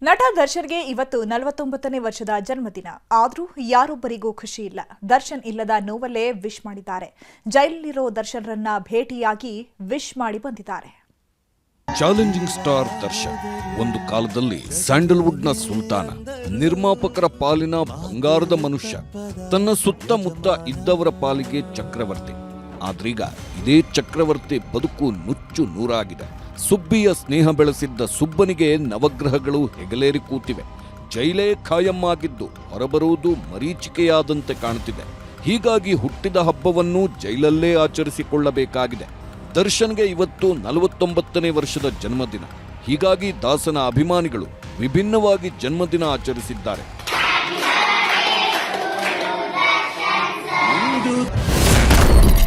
ನಟ ದರ್ಶನ್ಗೆ ಇವತ್ತು 49ನೇ ವರ್ಷದ ಜನ್ಮದಿನ. ಆದರೂ ಯಾರೊಬ್ಬರಿಗೂ ಖುಷಿ ಇಲ್ಲ. ದರ್ಶನ್ ಇಲ್ಲದ ನೋವಲ್ಲೇ ವಿಶ್ ಮಾಡಿದ್ದಾರೆ. ಜೈಲಲ್ಲಿರೋ ದರ್ಶನ್ರನ್ನ ಭೇಟಿಯಾಗಿ ವಿಶ್ ಮಾಡಿ ಬಂದಿದ್ದಾರೆ. ಚಾಲೆಂಜಿಂಗ್ ಸ್ಟಾರ್ ದರ್ಶನ್ ಒಂದು ಕಾಲದಲ್ಲಿ ಸ್ಯಾಂಡಲ್ವುಡ್ನ ಸುಲ್ತಾನ, ನಿರ್ಮಾಪಕರ ಪಾಲಿನ ಬಂಗಾರದ ಮನುಷ್ಯ, ತನ್ನ ಸುತ್ತಮುತ್ತ ಇದ್ದವರ ಪಾಲಿಗೆ ಚಕ್ರವರ್ತಿ. ಆದ್ರೀಗ ಇದೇ ಚಕ್ರವರ್ತಿ ಬದುಕು ನುಚ್ಚು ನೂರಾಗಿದೆ. ಸುಬ್ಬಿಯ ಸ್ನೇಹ ಬೆಳೆಸಿದ್ದ ಸುಬ್ಬನಿಗೆ ನವಗ್ರಹಗಳು ಹೆಗಲೇರಿ ಕೂತಿವೆ. ಜೈಲೇ ಖಾಯಂ ಆಗಿದ್ದು ಹೊರಬರುವುದು ಮರೀಚಿಕೆಯಾದಂತೆ ಕಾಣುತ್ತಿದೆ. ಹೀಗಾಗಿ ಹುಟ್ಟಿದ ಹಬ್ಬವನ್ನು ಜೈಲಲ್ಲೇ ಆಚರಿಸಿಕೊಳ್ಳಬೇಕಾಗಿದೆ. ದರ್ಶನ್ಗೆ ಇವತ್ತು 49ನೇ ವರ್ಷದ ಜನ್ಮದಿನ. ಹೀಗಾಗಿ ದಾಸನ ಅಭಿಮಾನಿಗಳು ವಿಭಿನ್ನವಾಗಿ ಜನ್ಮದಿನ ಆಚರಿಸಿದ್ದಾರೆ.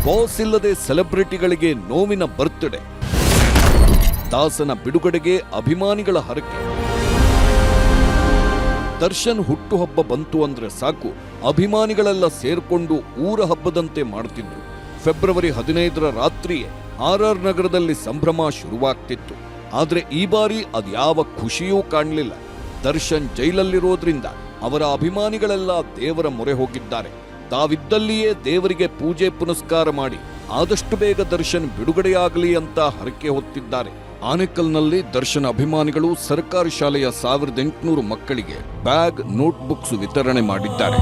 ಬಾಸ್ ಇಲ್ಲದೆ ಸೆಲೆಬ್ರಿಟಿಗಳಿಗೆ ನೋವಿನ ಬರ್ತ್ಡೇ. ದಾಸನ ಬಿಡುಗಡೆಗೆ ಅಭಿಮಾನಿಗಳ ಹರಕೆ. ದರ್ಶನ್ ಹುಟ್ಟುಹಬ್ಬ ಬಂತು ಅಂದ್ರೆ ಸಾಕು, ಅಭಿಮಾನಿಗಳೆಲ್ಲ ಸೇರ್ಕೊಂಡು ಊರ ಹಬ್ಬದಂತೆ ಮಾಡುತ್ತಿದ್ರು. ಫೆಬ್ರವರಿ 15ರ ರಾತ್ರಿಯೇ RR ನಗರದಲ್ಲಿ ಸಂಭ್ರಮ ಶುರುವಾಗ್ತಿತ್ತು. ಆದ್ರೆ ಈ ಬಾರಿ ಅದ್ಯಾವ ಖುಷಿಯೂ ಕಾಣಲಿಲ್ಲ. ದರ್ಶನ್ ಜೈಲಲ್ಲಿರೋದ್ರಿಂದ ಅವರ ಅಭಿಮಾನಿಗಳೆಲ್ಲ ದೇವರ ಮೊರೆ ಹೋಗಿದ್ದಾರೆ. ತಾವಿದ್ದಲ್ಲಿಯೇ ದೇವರಿಗೆ ಪೂಜೆ ಪುನಸ್ಕಾರ ಮಾಡಿ ಆದಷ್ಟು ಬೇಗ ದರ್ಶನ್ ಬಿಡುಗಡೆಯಾಗಲಿ ಅಂತ ಹರಕೆ ಹೊತ್ತಿದ್ದಾರೆ. ಆನೇಕಲ್ನಲ್ಲಿ ದರ್ಶನ್ ಅಭಿಮಾನಿಗಳು ಸರ್ಕಾರಿ ಶಾಲೆಯ 1800 ಮಕ್ಕಳಿಗೆ ಬ್ಯಾಗ್, ನೋಟ್ಬುಕ್ಸ್ ವಿತರಣೆ ಮಾಡಿದ್ದಾರೆ.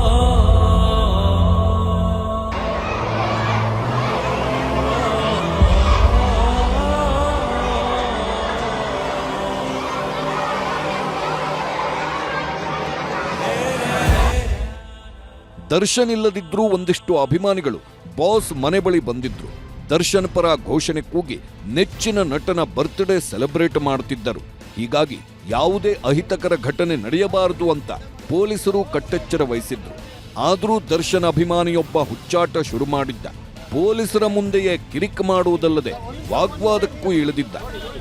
ದರ್ಶನ್ ಇಲ್ಲದಿದ್ರೂ ಒಂದಿಷ್ಟು ಅಭಿಮಾನಿಗಳು ಬಾಸ್ ಮನೆ ಬಳಿ ಬಂದಿದ್ರು. ದರ್ಶನ್ ಪರ ಘೋಷಣೆ ಕೂಗಿ ನೆಚ್ಚಿನ ನಟನ ಬರ್ತ್ಡೇ ಸೆಲೆಬ್ರೇಟ್ ಮಾಡುತ್ತಿದ್ದರು. ಹೀಗಾಗಿ ಯಾವುದೇ ಅಹಿತಕರ ಘಟನೆ ನಡೆಯಬಾರದು ಅಂತ ಪೊಲೀಸರು ಕಟ್ಟೆಚ್ಚರ ವಹಿಸಿದ್ರು. ಆದರೂ ದರ್ಶನ್ ಅಭಿಮಾನಿಯೊಬ್ಬ ಹುಚ್ಚಾಟ ಶುರು ಮಾಡಿದ್ದ. ಪೊಲೀಸರ ಮುಂದೆಯೇ ಕಿರಿಕ್ ಮಾಡುವುದಲ್ಲದೆ ವಾಗ್ವಾದಕ್ಕೂ ಇಳಿದಿದ್ದ.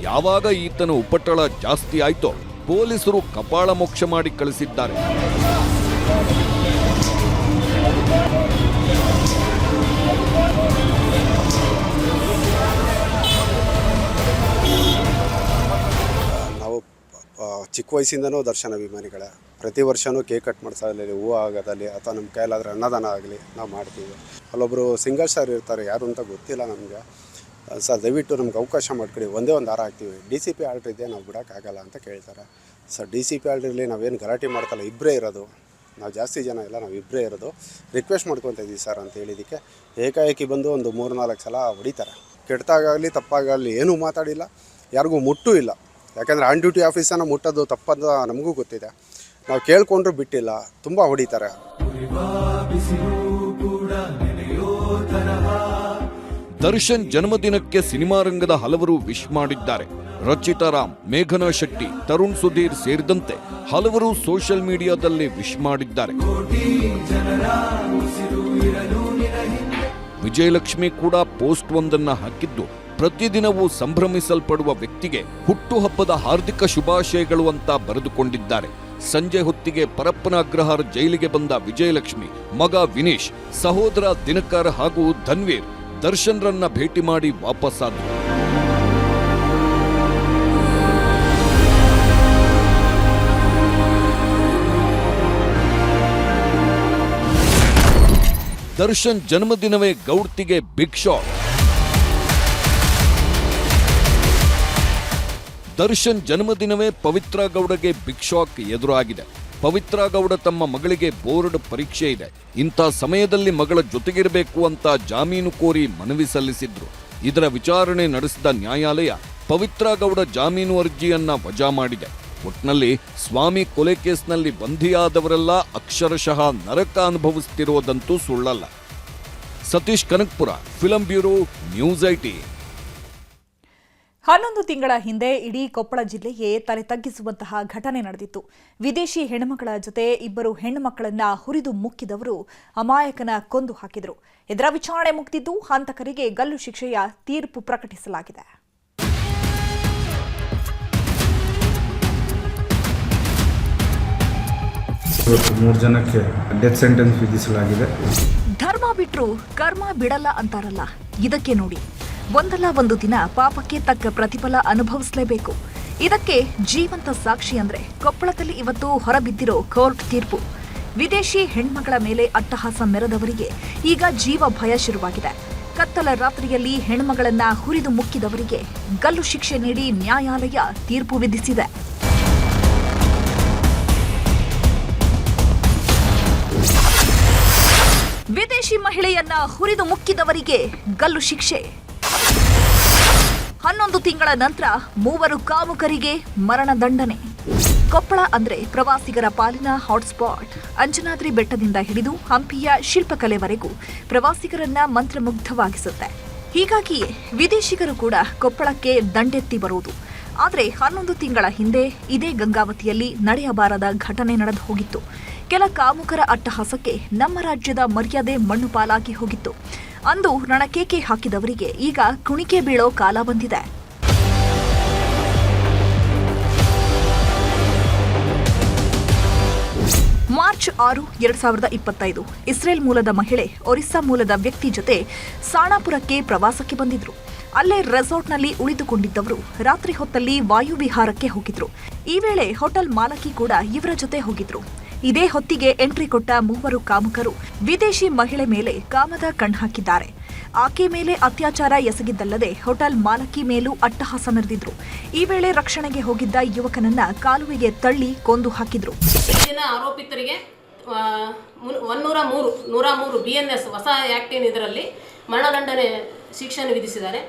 ಯಾವಾಗ ಈತನ ಉಪಟಳ ಜಾಸ್ತಿ ಆಯ್ತೋ ಪೊಲೀಸರು ಕಪಾಳ ಮೋಕ್ಷ ಮಾಡಿ ಕಳಿಸಿದ್ದಾರೆ. ನಾವು ಚಿಕ್ಕ ವಯಸ್ಸಿಂದನೂ ದರ್ಶನ್ ಅಭಿಮಾನಿಗಳೇ. ಪ್ರತಿ ವರ್ಷವೂ ಕೇಕ್ ಕಟ್ ಮಾಡಿಸೋದಲ್ಲಿ, ಹೂವು ಆಗೋದಲ್ಲಿ, ಅಥವಾ ನಮ್ಮ ಕೈಲಾದರೆ ಅನ್ನದಾನ ಆಗಲಿ ನಾವು ಮಾಡ್ತೀವಿ. ಅಲ್ಲೊಬ್ಬರು ಸಿಂಗರ್ ಸ್ಟಾರ್ ಇರ್ತಾರೆ, ಯಾರು ಅಂತ ಗೊತ್ತಿಲ್ಲ ನಮಗೆ. ಸರ್ ದಯವಿಟ್ಟು ನಮ್ಗೆ ಅವಕಾಶ ಮಾಡ್ಕೊಡಿ, ಒಂದೇ ಒಂದು ಹಾರ ಹಾಕ್ತೀವಿ, DCP ಆರ್ಡ್ರ್ ಇದೆ, ನಾವು ಬಿಡೋಕ್ಕಾಗಲ್ಲ ಅಂತ ಕೇಳ್ತಾರೆ. ಸರ್ DCP ಆರ್ಡ್ರಲ್ಲಿ ನಾವೇನು ಗಲಾಟೆ ಮಾಡ್ತಲ್ಲ, ಇಬ್ಬರೇ ಇರೋದು, ನಾವು ಜಾಸ್ತಿ ಜನ ಇಲ್ಲ, ನಾವು ಇಬ್ಬರೇ ಇರೋದು, ರಿಕ್ವೆಸ್ಟ್ ಮಾಡ್ಕೊತಾ ಇದ್ದೀವಿ ಸರ್ ಅಂತ ಹೇಳಿದ್ದಕ್ಕೆ ಏಕಾಏಕಿ ಬಂದು ಒಂದು 3-4 ಸಲ ಹೊಡಿತಾರೆ. ಕೆಟ್ಟದಾಗಲಿ ತಪ್ಪಾಗಲಿ ಏನೂ ಮಾತಾಡಿಲ್ಲ, ಯಾರಿಗೂ ಮುಟ್ಟೂ ಇಲ್ಲ. ಯಾಕೆಂದರೆ ಆನ್ ಡ್ಯೂಟಿ ಆಫೀಸನ್ನು ಮುಟ್ಟೋದು ತಪ್ಪಂತ ನಮಗೂ ಗೊತ್ತಿದೆ. ನಾವು ಕೇಳ್ಕೊಂಡ್ರೂ ಬಿಟ್ಟಿಲ್ಲ, ತುಂಬ ಹೊಡಿತಾರೆ. ದರ್ಶನ್ ಜನ್ಮದಿನಕ್ಕೆ ಸಿನಿಮಾ ರಂಗದ ಹಲವರು ವಿಶ್ ಮಾಡಿದ್ದಾರೆ. ರಚಿತಾ ರಾಮ್, ಮೇಘನಾ ಶೆಟ್ಟಿ, ತರುಣ್ ಸುಧೀರ್ ಸೇರಿದಂತೆ ಹಲವರು ಸೋಷಿಯಲ್ ಮೀಡಿಯಾದಲ್ಲಿ ವಿಶ್ ಮಾಡಿದ್ದಾರೆ. ವಿಜಯಲಕ್ಷ್ಮಿ ಕೂಡ ಪೋಸ್ಟ್ ಒಂದನ್ನ ಹಾಕಿದ್ದು, ಪ್ರತಿದಿನವೂ ಸಂಭ್ರಮಿಸಲ್ಪಡುವ ವ್ಯಕ್ತಿಗೆ ಹುಟ್ಟುಹಬ್ಬದ ಹಾರ್ದಿಕ ಶುಭಾಶಯಗಳು ಅಂತ ಬರೆದುಕೊಂಡಿದ್ದಾರೆ. ಸಂಜೆ ಹೊತ್ತಿಗೆ ಪರಪ್ಪನ ಅಗ್ರಹಾರ ಜೈಲಿಗೆ ಬಂದ ವಿಜಯಲಕ್ಷ್ಮಿ ಮಗ ವಿನೀಶ್, ಸಹೋದರ ದಿನಕರ್ ಹಾಗೂ ಧನ್ವೀರ್ ದರ್ಶನ್ರನ್ನ ಭೇಟಿ ಮಾಡಿ ವಾಪಸ್ಸಾದರು. ದರ್ಶನ್ ಜನ್ಮದಿನವೇ ಗೌಡ್ತಿಗೆ ಬಿಗ್ ಶಾಕ್. ದರ್ಶನ್ ಜನ್ಮದಿನವೇ ಪವಿತ್ರ ಗೌಡಗೆ ಬಿಗ್ ಶಾಕ್ ಎದುರಾಗಿದೆ. ಪವಿತ್ರ ಗೌಡ ತಮ್ಮ ಮಗಳಿಗೆ ಬೋರ್ಡ್ ಪರೀಕ್ಷೆ ಇದೆ. ಇಂಥ ಸಮಯದಲ್ಲಿ ಮಗಳ ಜೊತೆಗಿರಬೇಕು ಅಂತ ಜಾಮೀನು ಕೋರಿ ಮನವಿ ಸಲ್ಲಿಸಿದ್ರು. ಇದರ ವಿಚಾರಣೆ ನಡೆಸಿದ ನ್ಯಾಯಾಲಯ ಪವಿತ್ರ ಗೌಡ ಜಾಮೀನು ಅರ್ಜಿಯನ್ನ ವಜಾ ಮಾಡಿದೆ. ಒಟ್ನಲ್ಲಿ ಸ್ವಾಮಿ ಕೊಲೆ ಕೇಸ್ನಲ್ಲಿ ಬಂಧಿಯಾದವರೆಲ್ಲ ಅಕ್ಷರಶಃ ನರಕ ಅನುಭವಿಸುತ್ತಿರುವುದಂತೂ ಸುಳ್ಳಲ್ಲ. Satish Kanakapura, film bureau, news 18. 11 ತಿಂಗಳ ಹಿಂದೆ ಇಡೀ ಕೊಪ್ಪಳ ಜಿಲ್ಲೆಯೇ ತಲೆ ತಗ್ಗಿಸುವಂತಹ ಘಟನೆ ನಡೆದಿತ್ತು. ವಿದೇಶಿ ಹೆಣ್ಣುಮಕ್ಕಳ ಜೊತೆ 2 ಹೆಣ್ಣುಮಕ್ಕಳನ್ನ ಹುರಿದು ಮುಕ್ಕಿದವರು ಅಮಾಯಕನ ಕೊಂದು ಹಾಕಿದರು. ಇದರ ವಿಚಾರಣೆ ಮುಗಿದಿದ್ದು, ಹಂತಕರಿಗೆ ಗಲ್ಲು ಶಿಕ್ಷೆಯ ತೀರ್ಪು ಪ್ರಕಟಿಸಲಾಗಿದೆ. ಇವತ್ತು 3 ಜನಕ್ಕೆ ಡೆತ್ ಸೆಂಟೆನ್ಸ್ ವಿಧಿಸಲಾಗಿದೆ. ಧರ್ಮ ಬಿಟ್ರು ಕರ್ಮ ಬಿಡಲ್ಲ ಅಂತಾರಲ್ಲ, ಇದಕ್ಕೆ ನೋಡಿ ಒಂದಲ್ಲ ಒಂದು ದಿನ ಪಾಪಕ್ಕೆ ತಕ್ಕ ಪ್ರತಿಫಲ ಅನುಭವಿಸಲೇಬೇಕು. ಇದಕ್ಕೆ ಜೀವಂತ ಸಾಕ್ಷಿ ಅಂದ್ರೆ ಕೊಪ್ಪಳದಲ್ಲಿ ಇವತ್ತು ಹೊರಬಿದ್ದಿರೋ ಕೋರ್ಟ್ ತೀರ್ಪು. ವಿದೇಶಿ ಹೆಣ್ಮಗಳ ಮೇಲೆ ಅಟ್ಟಹಾಸ ಮೆರೆದವರಿಗೆ ಈಗ ಜೀವ ಭಯ ಶುರುವಾಗಿದೆ. ಕತ್ತಲ ರಾತ್ರಿಯಲ್ಲಿ ಹೆಣ್ಮಗಳನ್ನ ಹುರಿದು ಮುಕ್ಕಿದವರಿಗೆ ಗಲ್ಲು ಶಿಕ್ಷೆ ನೀಡಿ ನ್ಯಾಯಾಲಯ ತೀರ್ಪು ವಿಧಿಸಿದೆ. ವಿದೇಶಿ ಮಹಿಳೆಯನ್ನ ಹುರಿದು ಮುಕ್ಕಿದವರಿಗೆ ಗಲ್ಲು ಶಿಕ್ಷೆ. 11 ತಿಂಗಳ ನಂತರ 3 ಕಾಮುಕರಿಗೆ ಮರಣದಂಡನೆ. ಕೊಪ್ಪಳ ಅಂದ್ರೆ ಪ್ರವಾಸಿಗರ ಪಾಲಿನ ಹಾಟ್ಸ್ಪಾಟ್. ಅಂಜನಾದ್ರಿ ಬೆಟ್ಟದಿಂದ ಹಿಡಿದು ಹಂಪಿಯ ಶಿಲ್ಪಕಲೆವರೆಗೂ ಪ್ರವಾಸಿಗರನ್ನ ಮಂತ್ರಮುಗ್ಧವಾಗಿಸುತ್ತೆ. ಹೀಗಾಗಿಯೇ ವಿದೇಶಿಗರು ಕೂಡ ಕೊಪ್ಪಳಕ್ಕೆ ದಂಡೆತ್ತಿ ಬರುವುದು. ಆದರೆ 11 ತಿಂಗಳ ಹಿಂದೆ ಇದೇ ಗಂಗಾವತಿಯಲ್ಲಿ ನಡೆಯಬಾರದ ಘಟನೆ ನಡೆದು ಹೋಗಿತ್ತು. ಕೆಲ ಕಾಮುಕರ ಅಟ್ಟಹಾಸಕ್ಕೆ ನಮ್ಮ ರಾಜ್ಯದ ಮರ್ಯಾದೆ ಮಣ್ಣು ಪಾಲಾಗಿ ಹೋಗಿತ್ತು. ಅಂದು ರಣಕೇಕೆ ಹಾಕಿದವರಿಗೆ ಈಗ ಕುಣಿಕೆ ಬೀಳೋ ಕಾಲ ಬಂದಿದೆ. ಮಾರ್ಚ್ 6, 2025 ಇಸ್ರೇಲ್ ಮೂಲದ ಮಹಿಳೆ ಒರಿಸ್ಸಾ ಮೂಲದ ವ್ಯಕ್ತಿ ಜೊತೆ ಸಾಣಾಪುರಕ್ಕೆ ಪ್ರವಾಸಕ್ಕೆ ಬಂದಿದ್ರು. ಅಲ್ಲೇ ರೆಸಾರ್ಟ್ನಲ್ಲಿ ಉಳಿದುಕೊಂಡಿದ್ದವರು ರಾತ್ರಿ ಹೊತ್ತಲ್ಲಿ ವಾಯುವಿಹಾರಕ್ಕೆ ಹೋಗಿದ್ರು. ಈ ವೇಳೆ ಹೋಟೆಲ್ ಮಾಲಕಿ ಕೂಡ ಇವರ ಜೊತೆ ಹೋಗಿದ್ರು. ಇದೇ ಹೊತ್ತಿಗೆ ಎಂಟ್ರಿ ಕೊಟ್ಟ 3 ಕಾಮುಕರು ವಿದೇಶಿ ಮಹಿಳೆ ಮೇಲೆ ಕಾಮದ ಕಣ್ಹಾಕಿದ್ದಾರೆ. ಆಕೆ ಮೇಲೆ ಅತ್ಯಾಚಾರ ಎಸಗಿದ್ದಲ್ಲದೆ ಹೋಟೆಲ್ ಮಾಲಕಿ ಮೇಲೂ ಅಟ್ಟಹಾಸ ಮೆರೆದಿದ್ರು. ಈ ವೇಳೆ ರಕ್ಷಣೆಗೆ ಹೋಗಿದ್ದ ಯುವಕನನ್ನ ಕಾಲುವೆಗೆ ತಳ್ಳಿ ಕೊಂದು ಹಾಕಿದ್ರು. ಆರೋಪಿತರಿಗೆ 103 BNS ಹೊಸ ಆಕ್ಟಿನ್ ಇದರಲ್ಲಿ ಮರಣದಂಡನೆ ಶಿಕ್ಷೆಯನ್ನು ವಿಧಿಸಿದ್ದಾರೆ.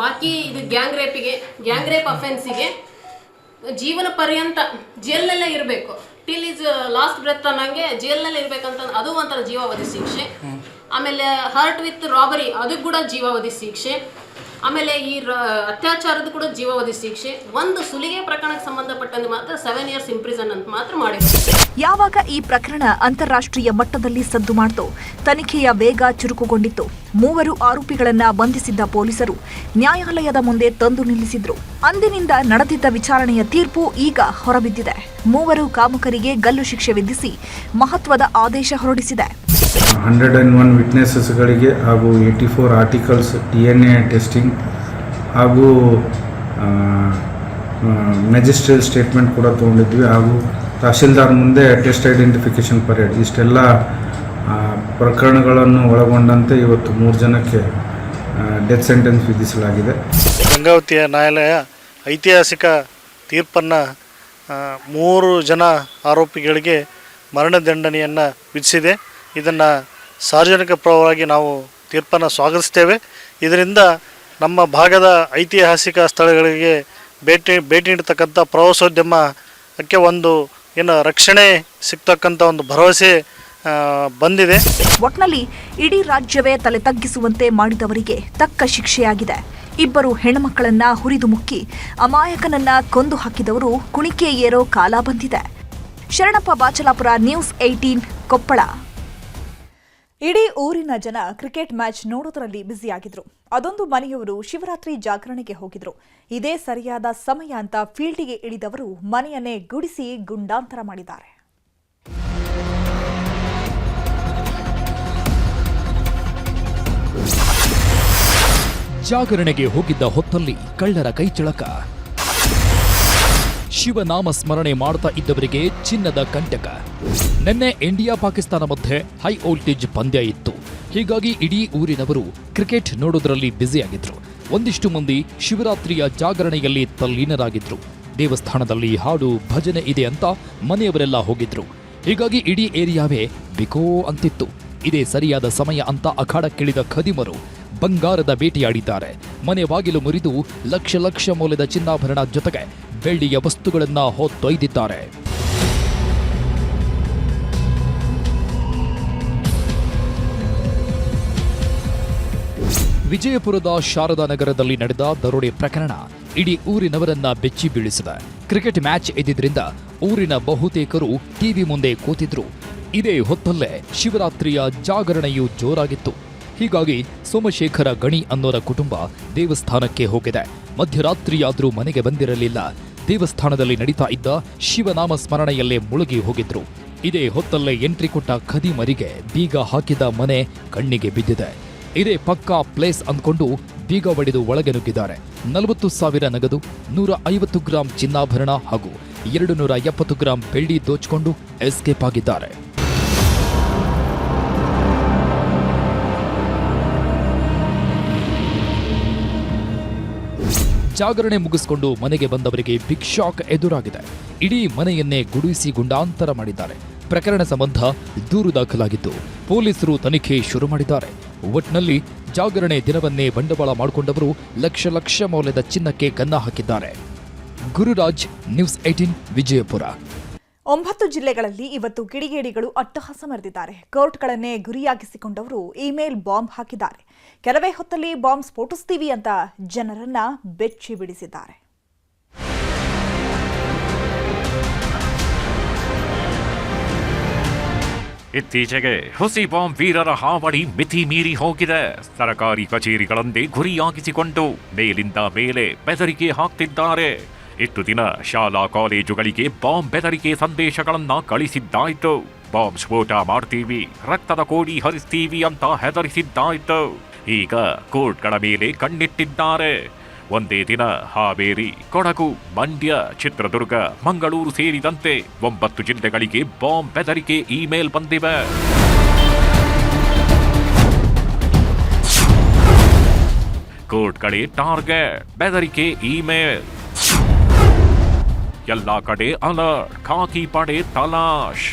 ಬಾಕಿ ಇದು ಗ್ಯಾಂಗ್ ರೇಪ್ ಅಫೆನ್ಸಿಗೆ ಜೀವನ ಪರ್ಯಂತ ಜೈಲಲ್ಲೇ ಇರಬೇಕು. ಟಿಲ್ ಇಸ್ ಲಾಸ್ಟ್ ಬ್ರೆತ್ ಅನ್ನಂಗೆ ಜೈಲಲ್ಲೇ ಇರಬೇಕಂತ ಅದು ಒಂಥರ ಜೀವಾವಧಿ ಶಿಕ್ಷೆ. ಆಮೇಲೆ ಹರ್ಟ್ ವಿತ್ ರಾಬರಿ ಅದು ಕೂಡ ಜೀವಾವಧಿ ಶಿಕ್ಷೆ. ಆಮೇಲೆ ಈ ಅತ್ಯಾಚಾರದ ಕೂಡ ಜೀವಾವಧಿ ಶಿಕ್ಷೆ. ಒಂದು ಸುಲಿಗೆ ಪ್ರಕರಣಕ್ಕೆ ಸಂಬಂಧಪಟ್ಟಂತೆ ಮಾತ್ರ 7 years ಇಂಪ್ರಿಸನ್ ಅಂತ ಮಾತ್ರ ಮಾಡಿದ್ದಾರೆ. ಯಾವಾಗ ಈ ಪ್ರಕರಣ ಅಂತಾರಾಷ್ಟ್ರೀಯ ಮಟ್ಟದಲ್ಲಿ ಸದ್ದು ಮಾಡಿತು, ತನಿಖೆಯ ವೇಗ ಚುರುಕುಗೊಂಡಿತ್ತು. 3 ಆರೋಪಿಗಳನ್ನ ಬಂಧಿಸಿದ್ದ ಪೊಲೀಸರು ನ್ಯಾಯಾಲಯದ ಮುಂದೆ ತಂದು ನಿಲ್ಲಿಸಿದ್ರು. ಅಂದಿನಿಂದ ನಡೆದಿದ್ದ ವಿಚಾರಣೆಯ ತೀರ್ಪು ಈಗ ಹೊರಬಿದ್ದಿದೆ. 3 ಕಾಮುಕರಿಗೆ ಗಲ್ಲು ಶಿಕ್ಷೆ ವಿಧಿಸಿ ಮಹತ್ವದ ಆದೇಶ ಹೊರಡಿಸಿದೆ. 101 ವಿಟ್ನೆಸಸ್ಗಳಿಗೆ ಹಾಗೂ 84 ಆರ್ಟಿಕಲ್ಸ್ DNA ಟೆಸ್ಟಿಂಗ್ ಹಾಗೂ ಮ್ಯಾಜಿಸ್ಟ್ರೇಟ್ ಸ್ಟೇಟ್ಮೆಂಟ್ ಕೂಡ ತೊಗೊಂಡಿದ್ವಿ. ಹಾಗೂ ತಹಶೀಲ್ದಾರ್ ಮುಂದೆ ಟೆಸ್ಟ್ ಐಡೆಂಟಿಫಿಕೇಷನ್ ಪರೇಡ್ ಇಷ್ಟೆಲ್ಲ ಪ್ರಕರಣಗಳನ್ನು ಒಳಗೊಂಡಂತೆ ಇವತ್ತು 3 ಜನಕ್ಕೆ ಡೆತ್ ಸೆಂಟೆನ್ಸ್ ವಿಧಿಸಲಾಗಿದೆ. ಗಂಗಾವತಿಯ ನ್ಯಾಯಾಲಯ ಐತಿಹಾಸಿಕ ತೀರ್ಪನ್ನು 3 ಜನ ಆರೋಪಿಗಳಿಗೆ ಮರಣದಂಡನೆಯನ್ನು ವಿಧಿಸಿದೆ. ಇದನ್ನು ಸಾರ್ವಜನಿಕ ಪರವಾಗಿ ನಾವು ತೀರ್ಪನ್ನು ಸ್ವಾಗತಿಸ್ತೇವೆ. ಇದರಿಂದ ನಮ್ಮ ಭಾಗದ ಐತಿಹಾಸಿಕ ಸ್ಥಳಗಳಿಗೆ ಭೇಟಿ ನೀಡತಕ್ಕಂಥ ಪ್ರವಾಸೋದ್ಯಮಕ್ಕೆ ಒಂದು ರಕ್ಷಣೆ ಸಿಗ್ತಕ್ಕಂಥ ಒಂದು ಭರವಸೆ ಬಂದಿದೆ. ಒಟ್ನಲ್ಲಿ ಇಡೀ ರಾಜ್ಯವೇ ತಲೆ ತಗ್ಗಿಸುವಂತೆ ಮಾಡಿದವರಿಗೆ ತಕ್ಕ ಶಿಕ್ಷೆಯಾಗಿದೆ. 2 ಹೆಣ್ಮಕ್ಕಳನ್ನ ಹುರಿದು ಮುಕ್ಕಿ ಅಮಾಯಕನನ್ನ ಕೊಂದು ಹಾಕಿದವರು ಕುಣಿಕೆ ಏರೋ ಕಾಲ ಬಂದಿದೆ. ಶರಣಪ್ಪ ಬಾಚಲಾಪುರ, ನ್ಯೂಸ್ 18 ಕೊಪ್ಪಳ. ಇಡೀ ಊರಿನ ಜನ ಕ್ರಿಕೆಟ್ ಮ್ಯಾಚ್ ನೋಡೋದ್ರಲ್ಲಿ ಬ್ಯುಸಿಯಾಗಿದ್ರು. ಅದೊಂದು ಮನೆಯವರು ಶಿವರಾತ್ರಿ ಜಾಗರಣೆಗೆ ಹೋಗಿದ್ರು. ಇದೇ ಸರಿಯಾದ ಸಮಯ ಅಂತ ಫೀಲ್ಡಿಗೆ ಇಳಿದವರು ಮನೆಯನ್ನೇ ಗುಡಿಸಿ ಗುಂಡಾಂತರ ಮಾಡಿದ್ದಾರೆ. ಜಾಗರಣೆಗೆ ಹೋಗಿದ್ದ ಹೊತ್ತಲ್ಲಿ ಕಳ್ಳರ ಕೈಚಳಕ. ಶಿವನಾಮ ಸ್ಮರಣೆ ಮಾಡ್ತಾ ಇದ್ದವರಿಗೆ ಚಿನ್ನದ ಕಂಟಕ. ನಿನ್ನೆ ಇಂಡಿಯಾ ಪಾಕಿಸ್ತಾನ ಮಧ್ಯೆ ಹೈ ವೋಲ್ಟೇಜ್ ಪಂದ್ಯ ಇತ್ತು. ಹೀಗಾಗಿ ಇಡೀ ಊರಿನವರು ಕ್ರಿಕೆಟ್ ನೋಡೋದ್ರಲ್ಲಿ ಬ್ಯುಸಿಯಾಗಿದ್ರು. ಒಂದಿಷ್ಟು ಮಂದಿ ಶಿವರಾತ್ರಿಯ ಜಾಗರಣೆಯಲ್ಲಿ ತಲ್ಲೀನರಾಗಿದ್ರು. ದೇವಸ್ಥಾನದಲ್ಲಿ ಹಾಡು ಭಜನೆ ಇದೆ ಅಂತ ಮನೆಯವರೆಲ್ಲ ಹೋಗಿದ್ರು. ಹೀಗಾಗಿ ಇಡೀ ಏರಿಯಾವೇ ಬಿಕೋ ಅಂತಿತ್ತು. ಇದೇ ಸರಿಯಾದ ಸಮಯ ಅಂತ ಅಖಾಡಕ್ಕಿಳಿದ ಖದೀಮರು ಬಂಗಾರದ ಬೇಟೆಯಾಡಿದ್ದಾರೆ. ಮನೆ ಬಾಗಿಲು ಮುರಿದು ಲಕ್ಷ ಲಕ್ಷ ಮೌಲ್ಯದ ಚಿನ್ನಾಭರಣ ಜೊತೆಗೆ ಬೆಳ್ಳಿಯ ವಸ್ತುಗಳನ್ನ ಹೊತ್ತೊಯ್ದಿದ್ದಾರೆ. ವಿಜಯಪುರದ ಶಾರದಾ ನಗರದಲ್ಲಿ ನಡೆದ ದರೋಡೆ ಪ್ರಕರಣ ಇಡೀ ಊರಿನವರನ್ನ ಬೆಚ್ಚಿ ಬೀಳಿಸಿದೆ. ಕ್ರಿಕೆಟ್ ಮ್ಯಾಚ್ ಇದ್ದಿದ್ರಿಂದ ಊರಿನ ಬಹುತೇಕರು ಟಿವಿ ಮುಂದೆ ಕೂತಿದ್ರು. ಇದೇ ಹೊತ್ತಲ್ಲೇ ಶಿವರಾತ್ರಿಯ ಜಾಗರಣೆಯೂ ಜೋರಾಗಿತ್ತು. ಹೀಗಾಗಿ ಸೋಮಶೇಖರ ಗಣಿ ಅನ್ನೋರ ಕುಟುಂಬ ದೇವಸ್ಥಾನಕ್ಕೆ ಹೋಗಿದೆ. ಮಧ್ಯರಾತ್ರಿಯಾದ್ರೂ ಮನೆಗೆ ಬಂದಿರಲಿಲ್ಲ. ದೇವಸ್ಥಾನದಲ್ಲಿ ನಡೀತಾ ಇದ್ದ ಶಿವನಾಮ ಸ್ಮರಣೆಯಲ್ಲೇ ಮುಳುಗಿ ಹೋಗಿದ್ರು. ಇದೇ ಹೊತ್ತಲ್ಲೇ ಎಂಟ್ರಿ ಕೊಟ್ಟ ಖದೀಮರಿಗೆ ಬೀಗ ಹಾಕಿದ ಮನೆ ಕಣ್ಣಿಗೆ ಬಿದ್ದಿದೆ. ಇದೇ ಪಕ್ಕಾ ಪ್ಲೇಸ್ ಅಂದ್ಕೊಂಡು ಬೀಗ ಒಡೆದು ಒಳಗೆ ನುಗ್ಗಿದ್ದಾರೆ. 40,000 ನಗದು, 150 ಗ್ರಾಂ ಚಿನ್ನಾಭರಣ ಹಾಗೂ 270 ಗ್ರಾಂ ಬೆಳ್ಳಿ ದೋಚಿಕೊಂಡು ಎಸ್ಕೇಪ್ ಆಗಿದ್ದಾರೆ. ಜಾಗರಣೆ ಮುಗಿಸಿಕೊಂಡು ಮನೆಗೆ ಬಂದವರಿಗೆ ಬಿಗ್ ಶಾಕ್ ಎದುರಾಗಿದೆ. ಇಡೀ ಮನೆಯನ್ನೇ ಗುಡಿಸಿ ಗುಂಡಾಂತರ ಮಾಡಿದ್ದಾರೆ. ಪ್ರಕರಣ ಸಂಬಂಧ ದೂರು ದಾಖಲಾಗಿದ್ದು ಪೊಲೀಸರು ತನಿಖೆ ಶುರು ಮಾಡಿದ್ದಾರೆ. ಒಟ್ನಲ್ಲಿ ಜಾಗರಣೆ ದಿನವನ್ನೇ ಬಂಡವಾಳ ಮಾಡಿಕೊಂಡವರು ಲಕ್ಷ ಮೌಲ್ಯದ ಚಿನ್ನಕ್ಕೆ ಕನ್ನ ಹಾಕಿದ್ದಾರೆ. ಗುರುರಾಜ್, ನ್ಯೂಸ್ 18, ವಿಜಯಪುರ. 9 ಜಿಲ್ಲೆಗಳಲ್ಲಿ ಇವತ್ತು ಕಿಡಿಗೇಡಿಗಳು ಅಟ್ಟಹಾಸ ಮೆರೆದಿದ್ದಾರೆ. ಕೋರ್ಟ್ಗಳನ್ನೇ ಗುರಿಯಾಗಿಸಿಕೊಂಡವರು ಇಮೇಲ್ ಬಾಂಬ್ ಹಾಕಿದ್ದಾರೆ. ಕೆಲವೇ ಹೊತ್ತಲ್ಲಿ ಬಾಂಬ್ ಸ್ಫೋಟಿಸ್ತೀವಿ ಅಂತ ಜನರನ್ನ ಬೆಚ್ಚಿ ಬಿಡಿಸಿದ್ದಾರೆ. ಇತ್ತೀಚೆಗೆ ಹುಸಿ ಬಾಂಬ್ ವೀರರ ಹಾವಳಿ ಮಿತಿ ಮೀರಿ ಹೋಗಿದೆ. ಸರ್ಕಾರಿ ಕಚೇರಿಗಳನ್ನೇ ಗುರಿಯಾಗಿಸಿಕೊಂಡು ಮೇಲಿಂದ ಮೇಲೆ ಬೆದರಿಕೆ ಹಾಕ್ತಿದ್ದಾರೆ. ಇಷ್ಟು ದಿನ ಶಾಲಾ ಕಾಲೇಜುಗಳಿಗೆ ಬಾಂಬ್ ಬೆದರಿಕೆ ಸಂದೇಶಗಳನ್ನ ಕಳಿಸಿದ್ದಾಯ್ತು. ಬಾಂಬ್ ಸ್ಫೋಟ ಮಾಡ್ತೀವಿ, ರಕ್ತದ ಕೋಡಿ ಹರಿಸ್ತೀವಿ ಅಂತ ಹೆದರಿಸಿದ್ದಾಯ್ತು. ಈಗ ಕೋರ್ಟ್ಗಳ ಮೇಲೆ ಕಣ್ಣಿಟ್ಟಿದ್ದಾರೆ. ಒಂದೇ ದಿನ ಹಾವೇರಿ, ಕೊಡಗು, ಮಂಡ್ಯ, ಚಿತ್ರದುರ್ಗ, ಮಂಗಳೂರು ಸೇರಿದಂತೆ 9 ಜಿಲ್ಲೆಗಳಿಗೆ ಬಾಂಬ್ ಬೆದರಿಕೆ ಇಮೇಲ್ ಬಂದಿವೆ. ಕೋರ್ಟ್ಗಳೇ ಟಾರ್ಗೆಟ್, ಬೆದರಿಕೆ ಇಮೇಲ್. ಎಲ್ಲಾ ಕಡೆ ಅಲರ್ಟ್, ಖಾಕಿ ಪಡೆ ತಲಾಶ್.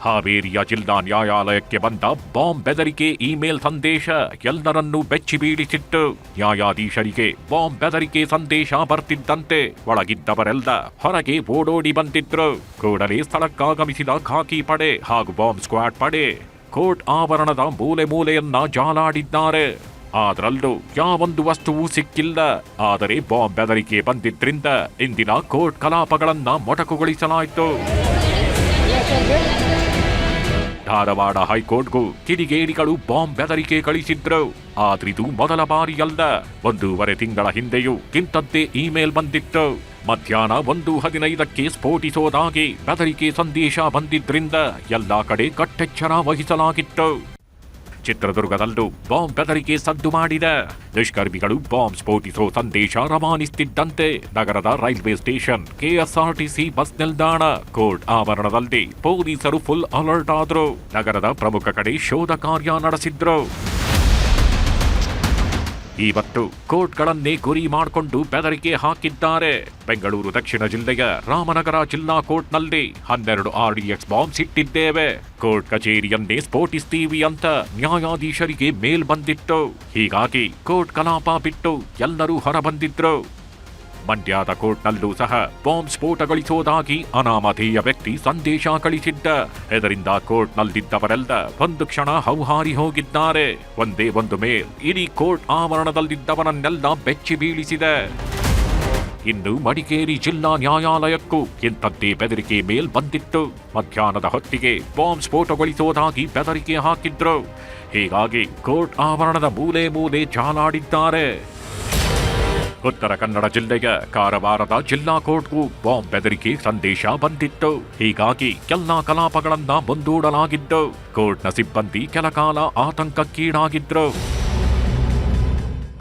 ಹಾವೇರಿಯ ಜಿಲ್ಲಾ ನ್ಯಾಯಾಲಯಕ್ಕೆ ಬಂದ ಬಾಂಬ್ ಬೆದರಿಕೆ ಇಮೇಲ್ ಸಂದೇಶ ಎಲ್ಲರನ್ನೂ ಬೆಚ್ಚಿ ಬೀಳಿಸಿತ್ತು. ನ್ಯಾಯಾಧೀಶರಿಗೆ ಬಾಂಬ್ ಬೆದರಿಕೆ ಸಂದೇಶ ಬರ್ತಿದ್ದಂತೆ ಒಳಗಿದ್ದವರೆಲ್ಲ ಹೊರಗೆ ಓಡೋಡಿ ಬಂದಿದ್ರು. ಕೂಡಲೇ ಸ್ಥಳಕ್ಕಾಗಮಿಸಿದ ಖಾಕಿ ಪಡೆ ಹಾಗೂ ಬಾಂಬ್ ಸ್ಕ್ವಾಡ್ ಪಡೆ ಕೋರ್ಟ್ ಆವರಣದ ಮೂಲೆ ಮೂಲೆಯನ್ನ ಜಾಲಾಡಿದ್ದಾರೆ. ಅದರಲ್ಲೂ ಯಾವೊಂದು ವಸ್ತುವೂ ಸಿಕ್ಕಿಲ್ಲ. ಆದರೆ ಬಾಂಬ್ ಬೆದರಿಕೆ ಬಂದಿದ್ರಿಂದ ಇಂದಿನ ಕೋರ್ಟ್ ಕಲಾಪಗಳನ್ನ ಮೊಟಕುಗೊಳಿಸಲಾಯಿತು. ಧಾರವಾಡ ಹೈಕೋರ್ಟ್ಗೂ ಕಿಡಿಗೇಡಿಗಳು ಬಾಂಬ್ ಬೆದರಿಕೆ ಕಳಿಸಿದ್ರು. ಆದ್ರಿದು ಮೊದಲ ಬಾರಿಯಲ್ಲ. 1.5 ತಿಂಗಳ ಹಿಂದೆಯೂ ಇಂಥದ್ದೇ ಇಮೇಲ್ ಬಂದಿತ್ತು. ಮಧ್ಯಾಹ್ನ 1:15ಕ್ಕೆ ಸ್ಫೋಟಿಸೋದಾಗಿ ಬೆದರಿಕೆ ಸಂದೇಶ ಬಂದಿದ್ರಿಂದ ಎಲ್ಲಾ ಕಡೆ ಕಟ್ಟೆಚ್ಚರ ವಹಿಸಲಾಗಿತ್ತು. ಚಿತ್ರದುರ್ಗದಲ್ಲೂ ಬಾಂಬ್ ಬೆದರಿಕೆ ಸದ್ದು ಮಾಡಿದೆ. ದುಷ್ಕರ್ಮಿಗಳು ಬಾಂಬ್ ಸ್ಫೋಟಿಸೋ ಸಂದೇಶ ರವಾನಿಸುತ್ತಿದ್ದಂತೆ ನಗರದ ರೈಲ್ವೆ ಸ್ಟೇಷನ್, ಕೆಎಸ್ಆರ್ಟಿಸಿ ಬಸ್ ನಿಲ್ದಾಣ, ಕೋರ್ಟ್ ಆವರಣದಲ್ಲಿ ಪೊಲೀಸರು ಫುಲ್ ಅಲರ್ಟ್ ಆದ್ರು. ನಗರದ ಪ್ರಮುಖ ಕಡೆ ಶೋಧ ಕಾರ್ಯ ನಡೆಸಿದ್ರು. ಇವತ್ತು ಕೋರ್ಟ್ಗಳನ್ನೇ ಗುರಿ ಮಾಡಿಕೊಂಡು ಬೆದರಿಕೆ ಹಾಕಿದ್ದಾರೆ. ಬೆಂಗಳೂರು ದಕ್ಷಿಣ ಜಿಲ್ಲೆಯ ರಾಮನಗರ ಜಿಲ್ಲಾ ಕೋರ್ಟ್ನಲ್ಲಿ 12 RDX ಬಾಂಬ್ಸ್ ಇಟ್ಟಿದ್ದೇವೆ. ಕೋರ್ಟ್ ಕಚೇರಿಯನ್ನೇ ಸ್ಫೋಟಿಸ್ತೀವಿ ಅಂತ ನ್ಯಾಯಾಧೀಶರಿಗೆ ಮೇಲ್ ಬಂದಿತ್ತು. ಹೀಗಾಗಿ ಕೋರ್ಟ್ ಕಲಾಪ ಬಿಟ್ಟು ಎಲ್ಲರೂ ಹೊರಬಂದಿದ್ರು. ಮಂಡ್ಯದ ಕೋರ್ಟ್ನಲ್ಲೂ ಸಹ ಬಾಂಬ್ ಸ್ಫೋಟಗೊಳಿಸೋದಾಗಿ ಅನಾಮಧೇಯ ವ್ಯಕ್ತಿ ಸಂದೇಶ ಕಳಿಸಿದ್ದ. ಇದರಿಂದ ಕೋರ್ಟ್ನಲ್ಲಿದ್ದವರೆಲ್ಲ ಒಂದು ಕ್ಷಣ ಹೌಹಾರಿ ಹೋಗಿದ್ದಾರೆ. ಒಂದೇ ಒಂದು ಮೇಲ್ ಇಡೀ ಕೋರ್ಟ್ ಆವರಣದಲ್ಲಿದ್ದವರನ್ನೆಲ್ಲ ಬೆಚ್ಚಿ ಬೀಳಿಸಿದೆ. ಇನ್ನು ಮಡಿಕೇರಿ ಜಿಲ್ಲಾ ನ್ಯಾಯಾಲಯಕ್ಕೂ ಇಂಥದ್ದೇ ಬೆದರಿಕೆ ಮೇಲ್ ಬಂದಿತ್ತು. ಮಧ್ಯಾಹ್ನದ ಹೊತ್ತಿಗೆ ಬಾಂಬ್ ಸ್ಫೋಟಗೊಳಿಸೋದಾಗಿ ಬೆದರಿಕೆ ಹಾಕಿದ್ರು. ಹೀಗಾಗಿ ಕೋರ್ಟ್ ಆವರಣದ ಮೂಲೆ ಮೂಲೆ ಜಾಲಾಡಿದ್ದಾರೆ. ಉತ್ತರ ಕನ್ನಡ ಜಿಲ್ಲೆಯ ಕಾರವಾರದ ಜಿಲ್ಲಾ ಕೋರ್ಟ್ಗೂ ಬಾಂಬ್ ಬೆದರಿಕೆ ಸಂದೇಶ ಬಂದಿತ್ತು. ಹೀಗಾಗಿ ಎಲ್ಲಾ ಕಲಾಪಗಳನ್ನ ಮುಂದೂಡಲಾಗಿದ್ದು ಕೋರ್ಟ್ನ ಸಿಬ್ಬಂದಿ ಕೆಲಕಾಲ ಆತಂಕಕ್ಕೀಡಾಗಿದ್ರು.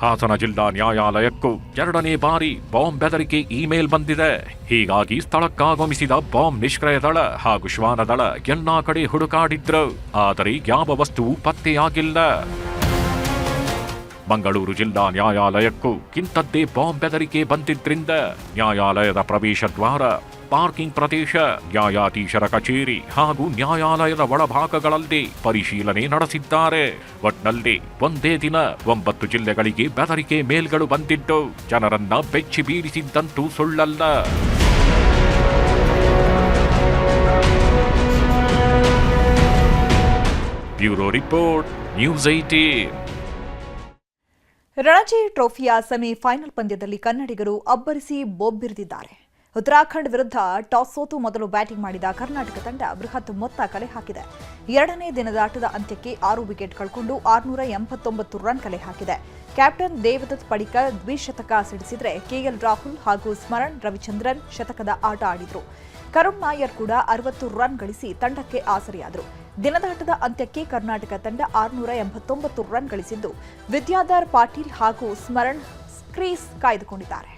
ಹಾಸನ ಜಿಲ್ಲಾ ನ್ಯಾಯಾಲಯಕ್ಕೂ 2ನೇ ಬಾರಿ ಬಾಂಬ್ ಬೆದರಿಕೆ ಇಮೇಲ್ ಬಂದಿದೆ. ಹೀಗಾಗಿ ಸ್ಥಳಕ್ಕಾಗಮಿಸಿದ ಬಾಂಬ್ ನಿಷ್ಕ್ರಿಯ ದಳ ಹಾಗೂ ಶ್ವಾನ ದಳ ಎಲ್ಲಾ ಕಡೆ ಹುಡುಕಾಡಿದ್ರು. ಆದರೆ ಯಾವ ವಸ್ತುವು ಪತ್ತೆಯಾಗಿಲ್ಲ. ಮಂಗಳೂರು ಜಿಲ್ಲಾ ನ್ಯಾಯಾಲಯಕ್ಕೂ ಇಂಥದ್ದೇ ಬಾಂಬ್ ಬೆದರಿಕೆ ಬಂದಿದ್ರಿಂದ ನ್ಯಾಯಾಲಯದ ಪ್ರವೇಶ ದ್ವಾರ, ಪಾರ್ಕಿಂಗ್ ಪ್ರದೇಶ, ನ್ಯಾಯಾಧೀಶರ ಕಚೇರಿ ಹಾಗೂ ನ್ಯಾಯಾಲಯದ ಒಳಭಾಗಗಳಲ್ಲಿ ಪರಿಶೀಲನೆ ನಡೆಸಿದ್ದಾರೆ. ಒಟ್ನಲ್ಲಿ ಒಂದೇ ದಿನ 9 ಜಿಲ್ಲೆಗಳಿಗೆ ಬೆದರಿಕೆ ಮೇಲ್ಗಳು ಬಂದಿದ್ದು ಜನರನ್ನ ಬೆಚ್ಚಿ ಬೀಳಿಸಿದ್ದಂತೂ ಸುಳ್ಳಲ್ಲ. Bureau report, news 18. ರಣಜಿ ಟ್ರೋಫಿಯ ಸೆಮಿಫೈನಲ್ ಪಂದ್ಯದಲ್ಲಿ ಕನ್ನಡಿಗರು ಅಬ್ಬರಿಸಿ ಬೊಬ್ಬಿರಿದಿದ್ದಾರೆ. ಉತ್ತರಾಖಂಡ್ ವಿರುದ್ಧ ಟಾಸ್ ಸೋತು ಮೊದಲು ಬ್ಯಾಟಿಂಗ್ ಮಾಡಿದ ಕರ್ನಾಟಕ ತಂಡ ಬೃಹತ್ ಮೊತ್ತ ಕಲೆ ಹಾಕಿದೆ. ಎರಡನೇ ದಿನದ ಆಟದ ಅಂತ್ಯಕ್ಕೆ 6 ವಿಕೆಟ್ ಕಳ್ಕೊಂಡು 689 ರನ್ ಕಲೆ ಹಾಕಿದೆ. ಕ್ಯಾಪ್ಟನ್ ದೇವದತ್ ಪಡಿಕ್ಕಲ್ ದ್ವಿಶತಕ ಸಿಡಿಸಿದರೆ ಕೆಎಲ್ ರಾಹುಲ್ ಹಾಗೂ ಸ್ಮರಣ್ ರವಿಚಂದ್ರನ್ ಶತಕದ ಆಟ ಆಡಿದ್ರು. ಕರುಣ್ ನಾಯರ್ ಕೂಡ 60 ರನ್ ಗಳಿಸಿ ತಂಡಕ್ಕೆ ಆಸರೆಯಾದರು. ದಿನದಾಟದ ಅಂತ್ಯಕ್ಕೆ ಕರ್ನಾಟಕ ತಂಡ 689 ರನ್ ಗಳಿಸಿದ್ದು ವಿದ್ಯಾಧರ್ ಪಾಟೀಲ್ ಹಾಗೂ ಸ್ಮರಣ್ ಕ್ರೀಸ್ ಕಾಯ್ದುಕೊಂಡಿದ್ದಾರೆ.